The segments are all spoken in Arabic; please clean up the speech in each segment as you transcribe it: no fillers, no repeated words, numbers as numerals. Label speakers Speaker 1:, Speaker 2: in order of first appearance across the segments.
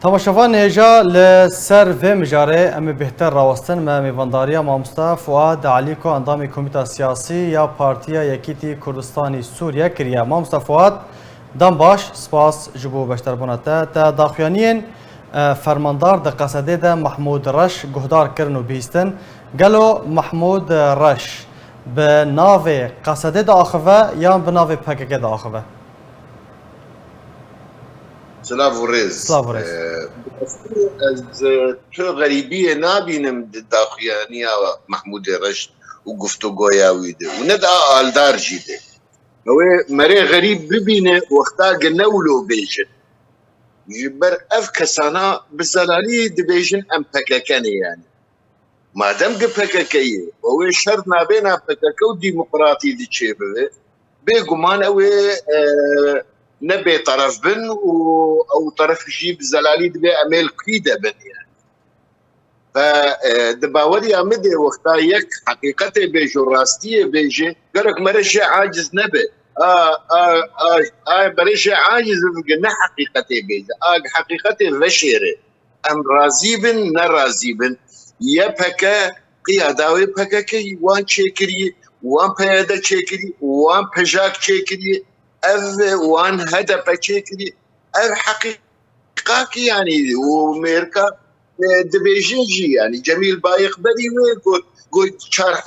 Speaker 1: تماشاوان هجا لسر و مجاره ام بهتر راوستن ما میوانداریا مامستا فؤاد علیکو اندامی کمیته سیاسی یا پارتیا یکیتی کردستانی سوریه کریا مامستا فؤاد دم باش سپاس جبو بشتر بونتا تا داخیانین فرماندار د قصده ده محمود رش گهدار کرن و بیستن گلو محمود رش به ناو قصده ده آخوه یا به ناو پکک ده آخوه
Speaker 2: سلاف ورز از تو غریبی نابینم داخیانی محمود رشد و گفتگویا ویده و ند آلدار جیده و مره غریب ببینه وقتا گنولو بیشن جبر اف کسانا بزلالی دبیشن ام پککنه یعنی مادم که پککیه و شرط نابینا پککو دیمقراطی دی چه بده بگمان اوه نبي طرف بن او طرف يجيب زلالي دبي اميل كيده بن يعني فدباوري امدي وقتا يك حقيقته بيجو راستيه بيجي قالك مرجع عاجز نبي برجع عاجز قلنا حقيقته بيجي حقيقته بشيره ام راضي بن نراضي بن يبكى قياداوي بكى وان تشكري وان بياده تشكري وان بجاك تشكري اف وان هدف تشكري اف حقيقه يعني وميركا دبيجيجي يعني جميل بايق بدي قلت شرح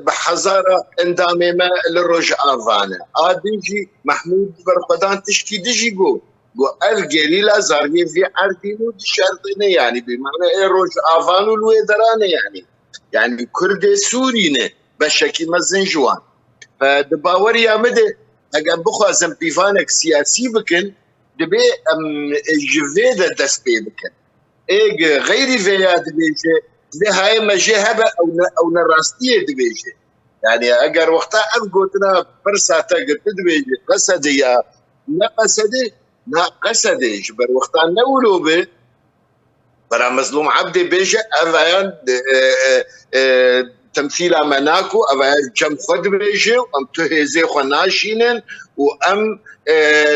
Speaker 2: بحزاره اندامي ما للرجع افانا بيجي محمود برقدان تشكي دجي قو الجليل زاري في عردينو شرطنا يعني بمعنى رجع افانو الويدرانه يعني كرد سورينا بشكل مزنجوان فدباوري يا مدى اگر بخوازم پیوانک سیاسی بکن دبی جویده دست پی بکن ایگ غیری ویا دبیجه ده های مجه هبه او نراستیه دبیجه يعني اگر وقتا اف قوتنا برساتا قلت دبیجه قصده یا نقصده نقصده جبر وقتا نولو به برا مظلوم عبدي بيجه افيان تمثيل مناكو افيان جم خد بيجه وام تهزي خناشينن وام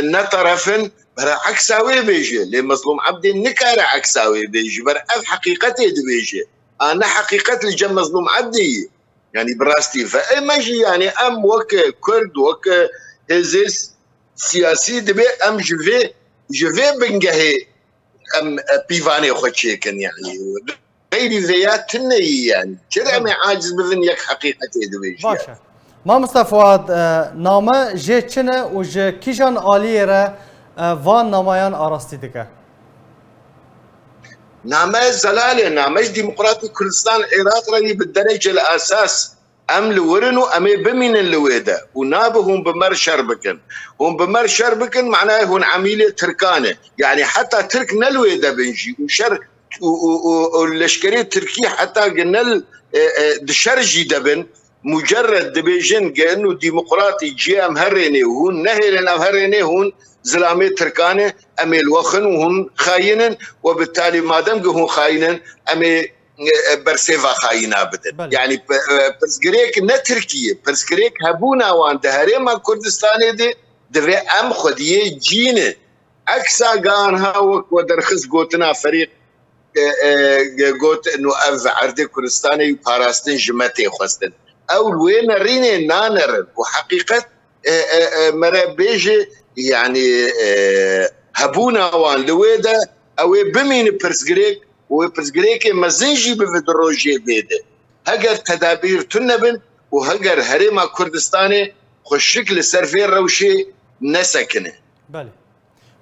Speaker 2: نطرفن برا عكساوي بيجه لمظلوم عبدي نكار عكساوي بيجه برا اف حقيقته بيجه انا حقيقه الجم مظلوم عبدي يعني براستي فماجي يعني ام وك كرد وك هزيس سياسي دبي ام جفي بنجهي ام بيفاني خوتشيكن يعني غير ذيات يعني كذا ما عاجز بذن يك حقيقتي دويش
Speaker 1: باشا ما مصطفى نامه جيتشنا وج كيجان آليرة وان ناميان أرستي دكا
Speaker 2: نامه زلالة نامه ديمقراطي كردستان العراق راني بالدرجة الأساس ام لورنو امي بمين اللويده ونابهم بمر شربكن هم بمر شربكن معناه هون عميله تركانه يعني حتى ترك نلويده بنجي وشر واللشكريه التركيه حتى قلنا دشرجي دبن مجرد دبيجن كانه ديمقراطي جي امهريني وهون نهل امهريني هون زلامي تركانه امي الوخن وهم خاينن وبالتالي ما دام هون خاينن امي برسيفا خاينة بدن يعني برسكريك نا تركيا برسكريك هبونا وان دهري ما كردستاني دي ام خديه جينه اكسا قانها ودرخص قوتنا فريق قوت انه اف عردي كردستاني باراستن جمتي خستن اول وين ريني نانر وحقيقة مرا بيجي يعني هبونا وان لويدا او بمين برسكريك وبرزقريكي مزنجي بفدروجي بيده هجر تدابير تنبن وهجر هريما كردستاني خشك لسرفين روشي نسكنه
Speaker 1: بله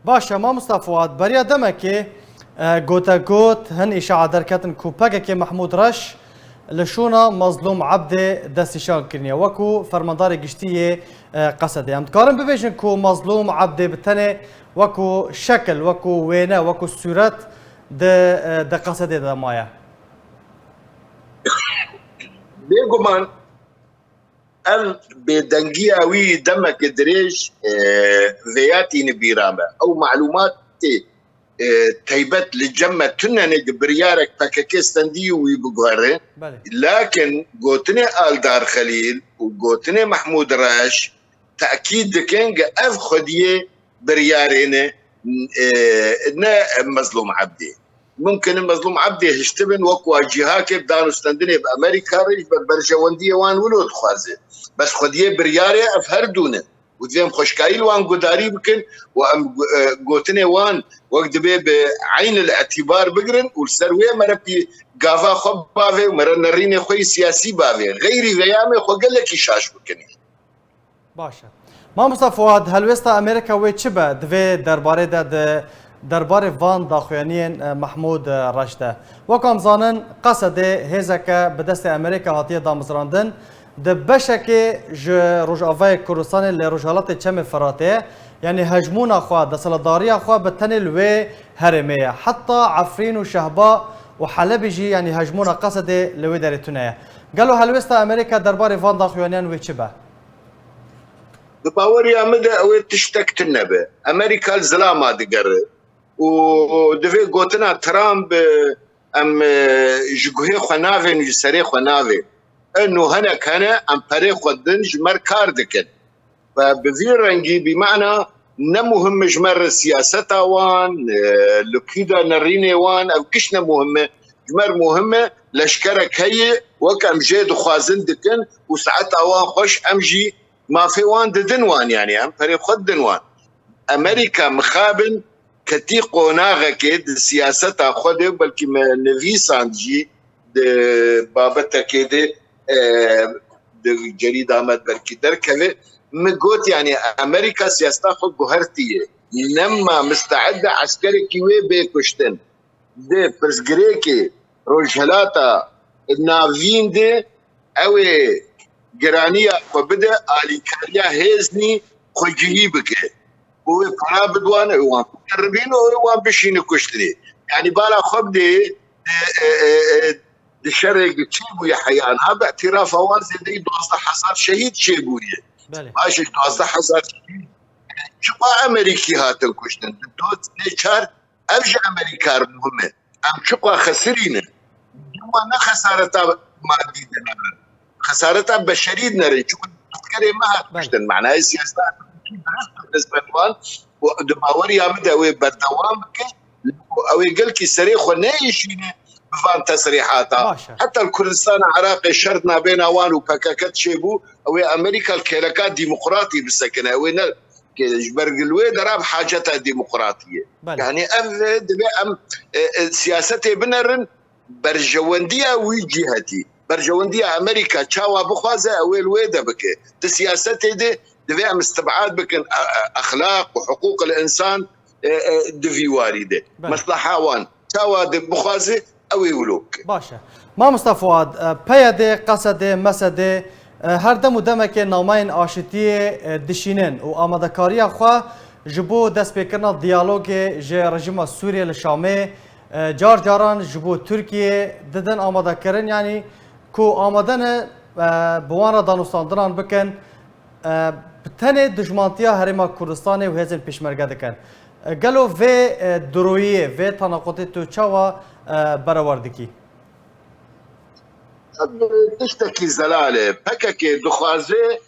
Speaker 1: باشا ما مصطفى بريا دمكي قوتا قوت هن إشاعة دركاتن كوباكا كي محمود رش لشونا مظلوم عبد دستشان كرنيا وكو فرمانداري قشتية قصدي ام تقارن ببيجن كو مظلوم عبد بتني وكو شكل وكو وينا وكو صورت ده قصده ده مايا
Speaker 2: بيقومان ال بدنجيا وي دمك دريج ذياتي نبيرامة او معلومات تيبت للجمة تنا بريارك باكاكستان دي ويبقارن لكن قوتني آل دار خليل وقوتني محمود راش تأكيد كان اف خديه بريارينه مظلوم عبدي ممكن المظلوم عبدي هشتبن وكوا جهاك بدانو استندني بامريكا ريج برجونديه وان ولود خوازه بس خديه برياري افهردونه وديم خوشكايل وان قداري بكن وام قوتني وان وقت بي بعين الاعتبار بقرن والسرويه مربي قافا خب بافي ومرنريني خوي سياسي بافي غيري غيامي خو قال لك يشاش بكني
Speaker 1: باشە مامۆستا فواد هەلوێستا ئەمریکا وێ چ بە divê derbarê de derbarê van daxuyaniyên Mehmûd reş de wek em zanin qesedê hêzeke bi destê Amerîka hatiye damizrandin di beşekê ji Rojavayê Kurdistanê lê Rojhilatê Çemê Firatê yanî hejmûna xwe deseletdariya xwe bi tenê li wê herêmê ye heta Efrîn û Şehba û Helebê jî yanî hejmûna qesedê li wê derê tune ye gelo helwêsta Amerîka derbarê van daxuyaniyan wê çi be
Speaker 2: بباوريا مدى او تشتكت النبي امريكا الزلامه دقر ودفي قوتنا ترامب ام جوهي خنافي نجسري خنافي انه هنا كان ام بري خدن جمر كاردكن فبذي رنجي بمعنى نمهم جمر سياستا وان لكيدا نريني وان او كشنا مهمه جمر مهمه لشكرك هي وكم جيد خوازن دكن وساعتها وان خوش امجي ما في وان دنوان يعني ام فريق خد دنوان امريكا مخابن كتي قوناغا كيد سياستها خد بلكي نفيسان جي بابتا كيد جريدة مد بلكي دركبه مقوت يعني امريكا سياستها خد جوهرتيه لما مستعده عسكري كيوي بيكشتن دي برزجريكي روجهلاتا النافين دي اوي جرانية وبدأ آليكاريا هيزني خجيه بكي هو كنا بدوان وان مقربين وان بشين كشتري يعني بالا خبدي دي شرق تشيبو يا حيان هذا اعتراف اوان زي دي دوازده حصار شهيد شيبوية ماشي دوازده حصار شهيد شقا امريكي هاتن كشتن دوت نيشار ارجع امريكا مهمة ام شقا خسرين ما خسارتها مادي دنابن خسارتها بشريه نري شو عسكري ما هتشتن معناها السياسه بالنسبه لوان ودماوري عمد او بالدوام او قال كي سريخ ونايشين بفان تصريحاتها حتى الكردستان العراقي شرطنا بين اوان وباكاكات شيبو او امريكا الكيلكات ديمقراطي بالسكنه او جبرقلوي دراب حاجتها ديمقراطيه يعني ام سياستي بنرن برجونديه وجهتي برجوندية أمريكا تشاوا بخوازة أول ويدا بك السياسات دي دفع مستبعاد بك أخلاق وحقوق الإنسان دفي واردة مصلحة وان تشاوا بخوازة أو يولوك
Speaker 1: باشا ما مصطفى بيادي قصدي مسدي هر دم و دمك نامين آشتي دشينين و آمادكاريا خوا جبو دست بكرنا ديالوج جي رژیم سوريا لشامي جار جاران جبو تركيا ددن آمادكارن يعني کو آمدن بوان را دانستاندران بکن بتنه دجمانتیا هرما کردستان و هزن پیشمرگه دکن گلو و درویه و تناقضی تو چاوا برآوردگی
Speaker 2: تشتكي زلاله بكك دخوازه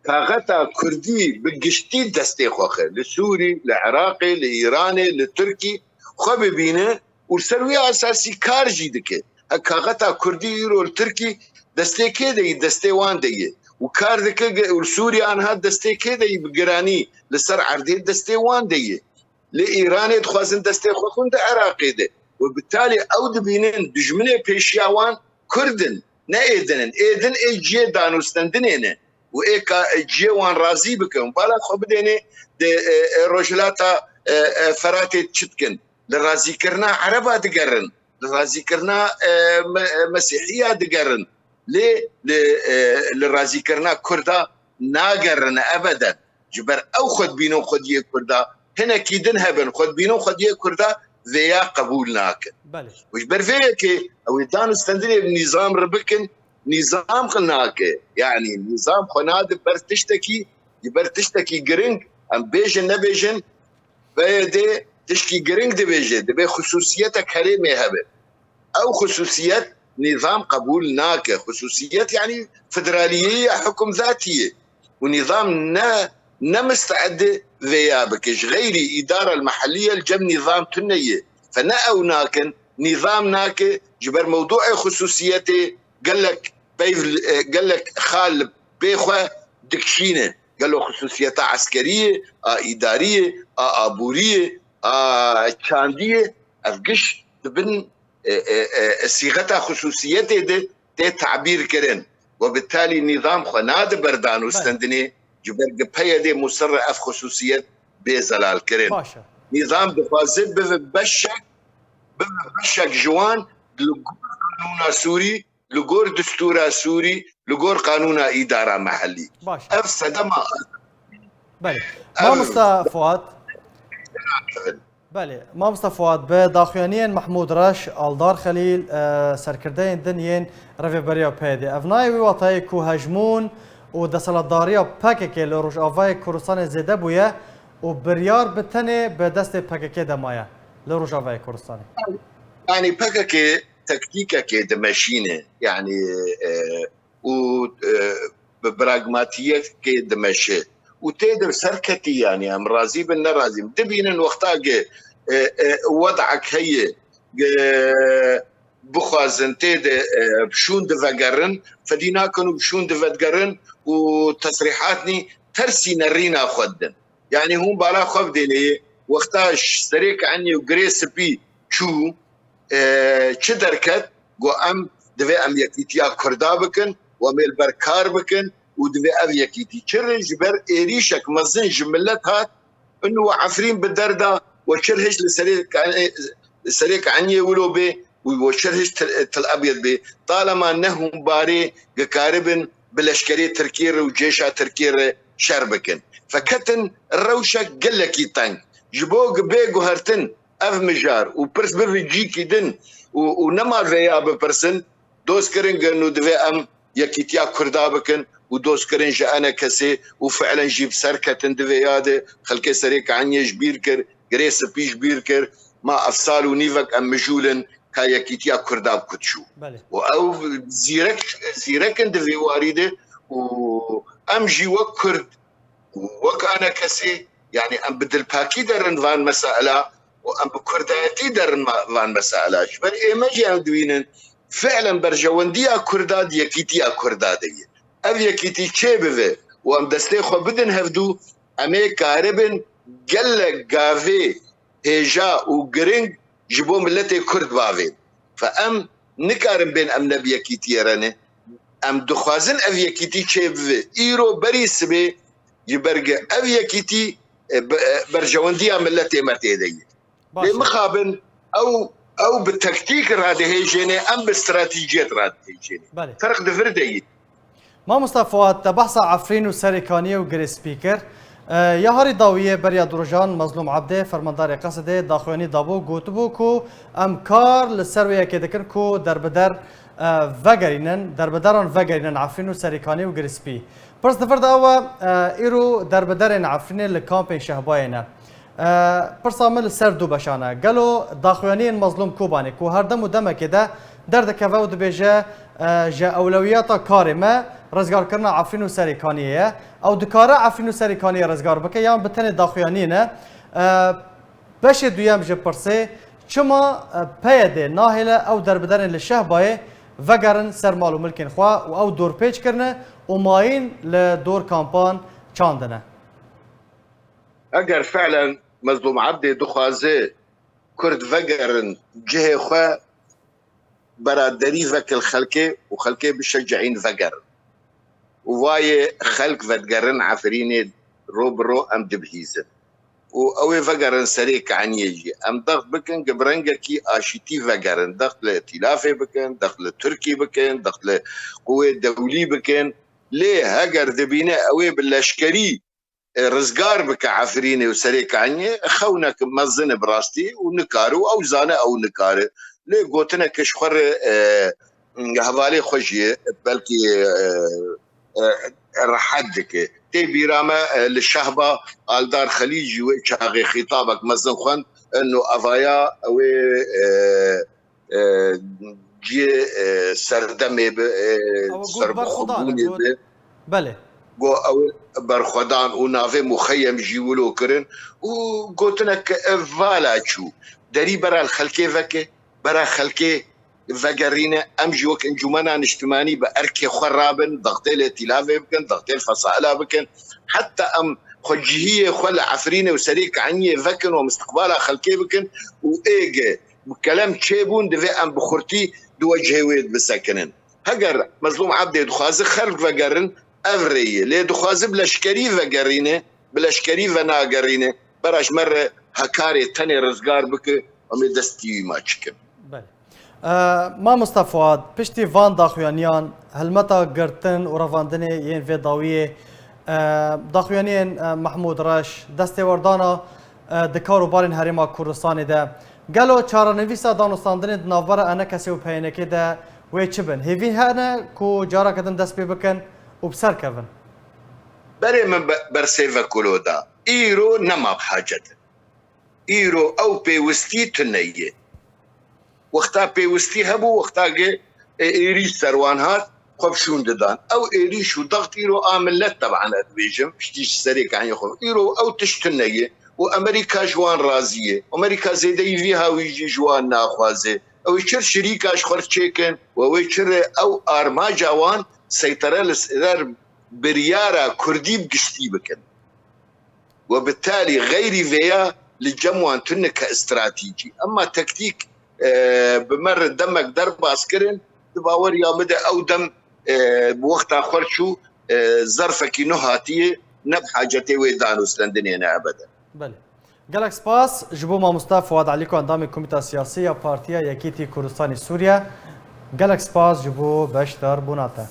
Speaker 2: كاغتا كردي بقشتي دستي خوخه لسوري لعراقي لايراني لتركي خو ببينه والسرويه اساسي كارجي دكه كاغتا كردي يرو التركي دستي كده دستي وان دي وكاردك والسوري انها دستي كده بقراني لسر عردي دستي وان دي لايران تخوازن دستي خوخون ده عراقي ده وبالتالي اود بينين دجمنه بيشياوان كردن نايدن ايدن ايجي دانوستندنين وايكا جيوان رازي بكم بالا خبديني روجلاتا فراتي تشتكن لرازي كرنا عربا دقرن لرازي كرنا مسيحيه دقرن ليه لرازي كرنا كردا ناقرن ابدا جبر او خد بينو خديه كردا هنا كيدن هبن خد بينو خديه كردا ذيا قبولناك وجبر فيك او دانو استندري بنظام ربكن نظام خناك يعني نظام خناد برتشتكي جرينج ام بيجن نبيجن بيدي تشكي جرينج دبيجن دبي خصوصيتك كريمه هبه او خصوصيات نظام قبولناك خصوصيات يعني فدراليه حكم ذاتيه ونظام نا مستعد ذيابكش غيري إدارة المحلية الجم نظام تنية فنأو ناكن نظام ناك جبر موضوع خصوصيته قال لك خال بيخوة دكشينه قال له خصوصيتها عسكرية إدارية أبورية تشاندية أفقش تبن صيغتها خصوصيته ده تعبير كرن وبالتالي النظام خناد بردان واستندني جبر قبهية دي مصر أف خصوصية بزلال كرن
Speaker 1: باشا
Speaker 2: نظام بفازد ببشك جوان لقور قانون سوري لقور دستور سوري لقور قانون إدارة محلي
Speaker 1: باشا
Speaker 2: أفسد ما
Speaker 1: بله مامۆستا فواد بله مامۆستا فواد بە داخوێنیان محمود ڕەش ئالدار خەلیل سەرکردەیان دنیێن ڕێڤێبەریە پێدێ ئەڤناوی واتایی و هەژمون و دەسەڵاتداریە پەکێکێ لە ڕۆژئاوای کوردستانی زێدە بووە و بریار بتەنێ بە دەستی پەکێکێ دەمایە لە ڕۆژئاوای کوردستانی
Speaker 2: يعني بكك تكتيكك دمشينه يعني و براغماتية دمشي وتقدر سركتي يعني ام رازي بن رازي دبين وقتها وضعك هي بخوازن تيد بشون دفقرن فدينا كانوا بشون دفقرن وتصريحاتني ترسي نرينا خدن يعني هم بالا خفدني وقتها سريك عني وجريس بي شو چه درکت گو ام دوی ام یکیتیا کردا بکن و امیل برکار بکن و دوی ام یکیتی چرنج بر ایریشک مزن جملت هات انو عفرین بدردا و چرهش لسريك عني ولو بي وشرهش تل ابيض بي طالما انهم باري قاربن بالاشكاليه تركير وجيشها تركير شربكن فكتن الروشك قلك يطن جبوق بيقو هرتن اف مجار وبرس بالرجيكي دن ونما فيا ببرسن دوس كرنج انه دفي ام يكيتيا كردا بكن ودوس كرنج انا كسي وفعلا جيب سركة دفياده خلكي سريك عني جبيركر جريس بيش بيركر ما افصال ونيفك ام مجولن كا يكيتيا كردا بكتشو او زيرك دفي وارده وام جي وكرد وك انا كسي يعني ام بدل باكي درن فان مسألة وام بكرداتي درن فان مسألة بل ايماجي ام دوينن فعلا برجوانديا كرداد يكيتيا كردادية اف يكيتي تشيبه وام دستي خو بدن هفدو امي كاربن قلق قافي هيجا وقرنج جبو ملتي كرد بافين فام نكارن بين ام نبي يكيتي راني ام دخوازن اف يكيتي تشيبه ايرو بريس بي يبرق اف يكيتي برجوانديا ملتي مرتيدية لمخابن او بالتكتيك راد هيجيني ام باستراتيجية راد هيجيني فرق دفردي
Speaker 1: مامۆستا فواد بحثا عفرين وسريكانية وجري سبيكر يا هاري داوية بريا دروجان مظلوم عبده فرماندار قصده داخواني دابو گوتبو كو ام كار لسروية كدكر كو دربدر وگرينن دربدران وگرينن عفرين وسريكانية وجري سبي برس دفرد اوا ايرو دربدرن عفرين لكامبين شهباينا برس عمل سر دو بشانه قالو داخواني مظلوم كوباني كو هر دم ودم كده درد كفاو دبيجه جا اولوياتا كارمه رزگار کرنا عفرین و سریکانیه او دکاره عفرین و سریکانیه رزگار بکه یا بتن داخویانینه بش دویم جه پرسه چما پیده ناهله او دربدرن لشهبایه وگرن سرمال و ملکن خواه و او دور پیچ کرنه و ماین لدور کامپان چاندنه
Speaker 2: اگر فعلا مظلوم عبدي دخوازي كرد وگرن جهه خواه برادري وك الخلكي وخلكي بشجعين وگرن وواي خلق فتقرن عفريني روبرو ام دبهيزن واوي فقرن سريك عن يجي ام ضغط بكن قبرنجا كي اشيتي فقرن ضغط لائتلافي بكن ضغط لتركي بكن ضغط لقوة دولي بكن ليه هقر ذبينا اوي باللشكري رزقار بك عفريني وسريك عني خونك مزن براستي ونكارو او زانه او نكاري ليه قوتنا كشخر هفالي خوشيه بلكي رحدك تبي راما للشهبة الدار خليجي وشاغي خطابك مزن خن انه افايا او جي سردمي
Speaker 1: سرب خبوني بله
Speaker 2: جو او برخدان و نافه مخيم جيولو كرن و قوتنا فالا شو دري برا الخلكي فكي برا خلكي فقرينا امجي وك انجمنا اجتماعي باركي خرابن ضغطي الائتلاف بكن ضغطي الفصائل بكن حتى ام خجيه خل عفرينه وسريك عني فكن ومستقبلها خلكي بكن وايجي بكلام تشيبون دفي ام بخورتي دوجه ويد بسكنن هجر مظلوم عبد دخاز خلق فقرن افري لي دخاز بلشكري فقرينه بلشكري فناقرينه براش مره هكاري تاني رزقار بك ومي دستي ما تشكن
Speaker 1: بله مامۆستا فواد پشتی وان داخوێنیان هەلمەتە گرتن و ڕەڤاندنê yên vê dawiyê daxuyaniyên Mehmûd Reş destêwerdana di karûbarên Herêma Kurdistanê de gelo çarenivîsa danûstandinê di navbera enekesê û peyênekê de wê çi bin hêvî hene ku careke din dest pê bikin û bi ser kevin
Speaker 2: بري من برسيفا كولودا ايرو نما بحاجة ايرو او بيوستي تنية وقتا بيوستي هبو وقتا ايري سروان هات خبشون ددان او ايري شو ضغط ايرو عاملت طبعا بيجم شتيش سريك عن يخوف ايرو او تشتنية وامريكا جوان رازية امريكا زيدي فيها ويجي جوان ناخوازي او يشر شريكا اشخر تشيكن ويشر او ارما جوان سيطرة لسرار بريارة كردي بقشتي بكن وبالتالي غير فيا للجموان تنك كاستراتيجي اما تكتيك بمر دمك درب عسكرين تباور يا مدى او دم بوقت اخر شو ظرفك نهاتيه نبحاجتي ويدانوس لندنينا ابدا
Speaker 1: بله gelek spas ji bo mamosta Fuad Alîko endamê Komîta Siyasî ya Partiya Yekîtî Kurdistanê Sûriye gelek spas ji bo beşdarbûna te.